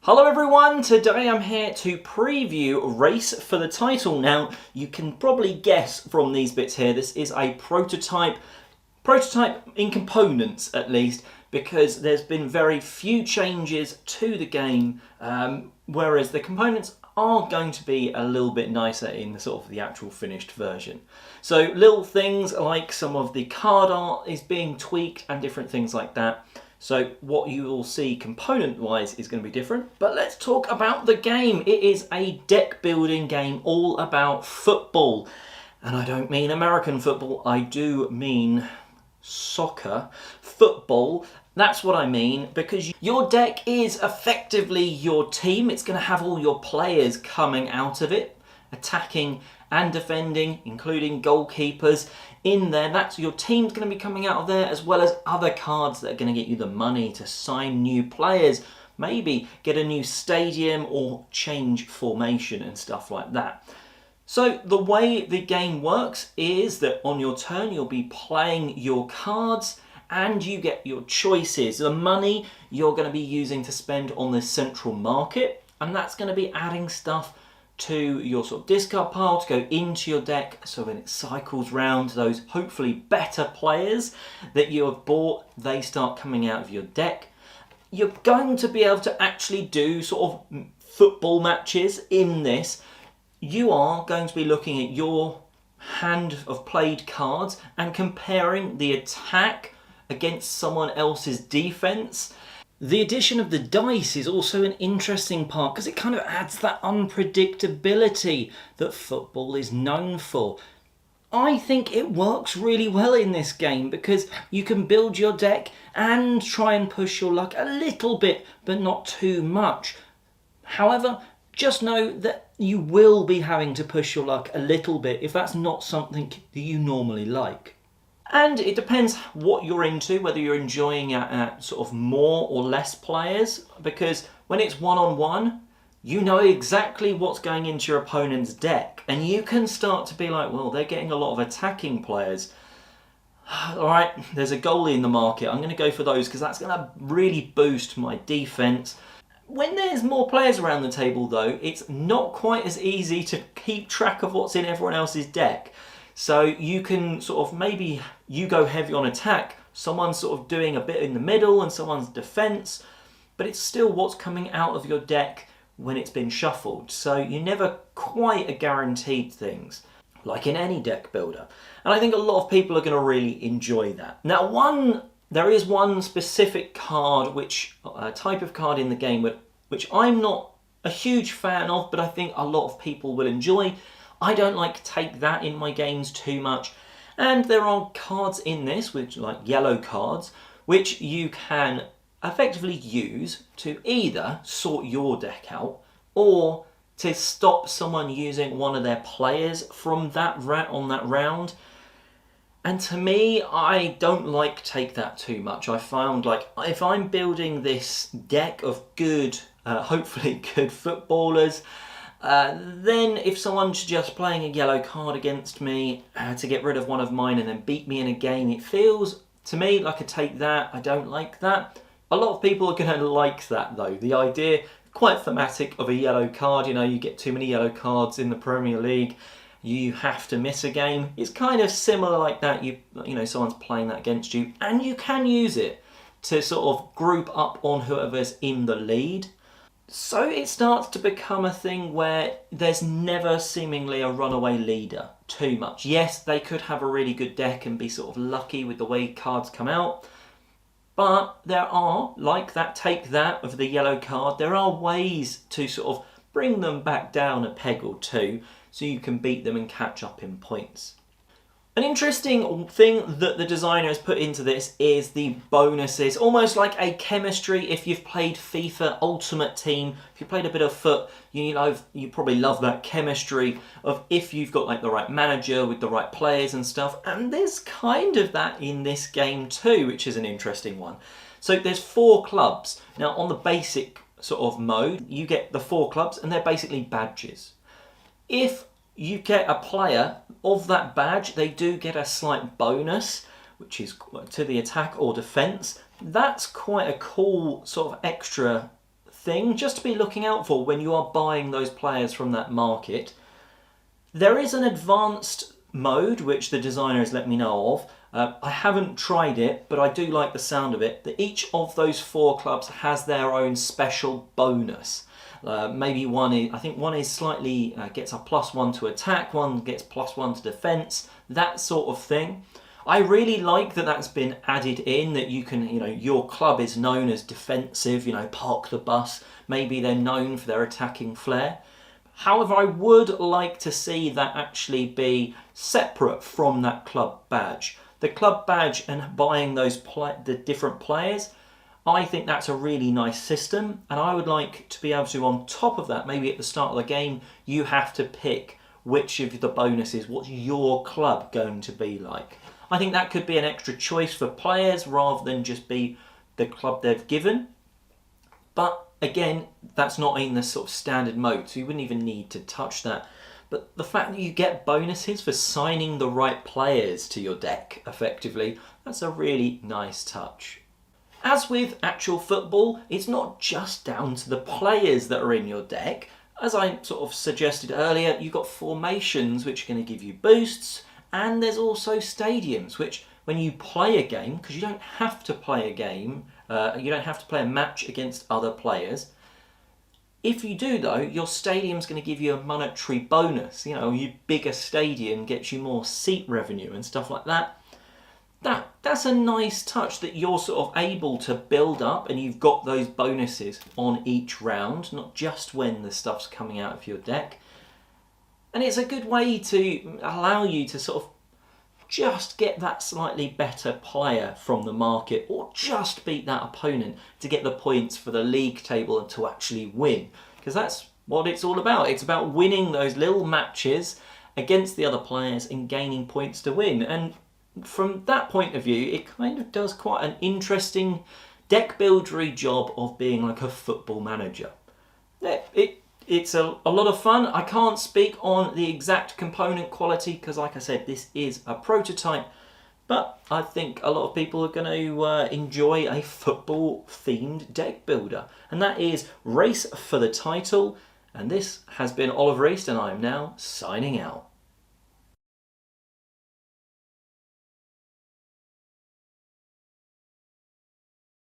Hello everyone, today I'm here to preview Race for the Title. Now, you can probably guess from these bits here, this is a prototype in components at least, because there's been very few changes to the game, whereas the components are going to be a little bit nicer in the sort of the actual finished version. So little things like some of the card art is being tweaked and different things like that. So what you will see component-wise is going to be different. But let's talk about the game. It is a deck-building game all about football. And I don't mean American football, I do mean soccer. Football, that's what I mean, because your deck is effectively your team. It's going to have all your players coming out of it, attacking and defending, including goalkeepers in there. That's your team's going to be coming out of there, as well as other cards that are going to get you the money to sign new players, maybe get a new stadium or change formation and stuff like that. So the way the game works is that on your turn you'll be playing your cards and you get your choices. The money you're going to be using to spend on the central market, and that's going to be adding stuff to your sort of discard pile to go into your deck, so when it cycles round, those hopefully better players that you have bought, they start coming out of your deck. You're going to be able to actually do sort of football matches in this. You are going to be looking at your hand of played cards and comparing the attack against someone else's defense. The addition of the dice is also an interesting part because it kind of adds that unpredictability that football is known for. I think it works really well in this game because you can build your deck and try and push your luck a little bit, but not too much. However, just know that you will be having to push your luck a little bit if that's not something that you normally like. And it depends what you're into, whether you're enjoying at sort of more or less players, because when it's one-on-one, you know exactly what's going into your opponent's deck, and you can start to be like, well, they're getting a lot of attacking players. All right, there's a goalie in the market. I'm going to go for those because that's going to really boost my defense. When there's more players around the table, though, it's not quite as easy to keep track of what's in everyone else's deck. So you can sort of, maybe you go heavy on attack, someone's sort of doing a bit in the middle and someone's defense, but it's still what's coming out of your deck when it's been shuffled. So you never quite are guaranteed things, like in any deck builder. And I think a lot of people are going to really enjoy that. Now, there is one specific card, type of card in the game, which I'm not a huge fan of, but I think a lot of people will enjoy. I don't like to take that in my games too much. And there are cards in this, which like yellow cards, which you can effectively use to either sort your deck out or to stop someone using one of their players from that on that round. And to me, I don't like take that too much. I found like if I'm building this deck of good, hopefully good footballers, then if someone's just playing a yellow card against me to get rid of one of mine and then beat me in a game, it feels to me like a take that. I don't like that. A lot of people are going to like that though. The idea, quite thematic, of a yellow card. You know, you get too many yellow cards in the Premier League, you have to miss a game. It's kind of similar like that. You know, someone's playing that against you and you can use it to sort of group up on whoever's in the lead. So it starts to become a thing where there's never seemingly a runaway leader too much. Yes, they could have a really good deck and be sort of lucky with the way cards come out, but there are, like that take that of the yellow card, there are ways to sort of bring them back down a peg or two so you can beat them and catch up in points. An interesting thing that the designer has put into this is the bonuses, almost like a chemistry. If you've played FIFA Ultimate Team, if you played a bit of foot, you probably love that chemistry of if you've got like the right manager with the right players and stuff. And there's kind of that in this game too, which is an interesting one. So there's 4 clubs. Now on the basic sort of mode, you get the 4 clubs and they're basically badges. If you get a player of that badge, they do get a slight bonus, which is to the attack or defense. That's quite a cool sort of extra thing just to be looking out for when you are buying those players from that market. There is an advanced mode which the designer has let me know of. I haven't tried it, but I do like the sound of it, that each of those 4 clubs has their own special bonus. Maybe one is, I think one is slightly, gets a +1 to attack, one gets +1 to defence, that sort of thing. I really like that that's been added in, that you can, your club is known as defensive, park the bus, maybe they're known for their attacking flair. However, I would like to see that actually be separate from that club badge. The club badge and buying the different players, I think that's a really nice system, and I would like to be able to, on top of that, maybe at the start of the game, you have to pick which of the bonuses, what's your club going to be like. I think that could be an extra choice for players rather than just be the club they've given. But again, that's not in the sort of standard mode, so you wouldn't even need to touch that. But the fact that you get bonuses for signing the right players to your deck, effectively, that's a really nice touch. As with actual football, it's not just down to the players that are in your deck. As I sort of suggested earlier, you've got formations which are going to give you boosts, and there's also stadiums, which when you play a game, because you don't have to play a game, you don't have to play a match against other players. If you do though, your stadium's going to give you a monetary bonus. Your bigger stadium gets you more seat revenue and stuff like that. That's a nice touch that you're sort of able to build up, and you've got those bonuses on each round, not just when the stuff's coming out of your deck. And it's a good way to allow you to sort of just get that slightly better player from the market, or just beat that opponent to get the points for the league table and to actually win. Because that's what it's all about. It's about winning those little matches against the other players and gaining points to win. And from that point of view, it kind of does quite an interesting deck buildery job of being like a football manager. It's a lot of fun. I can't speak on the exact component quality because, like I said, this is a prototype. But I think a lot of people are going to enjoy a football-themed deck builder. And that is Race for the Title. And this has been Oliver East, and I am now signing out.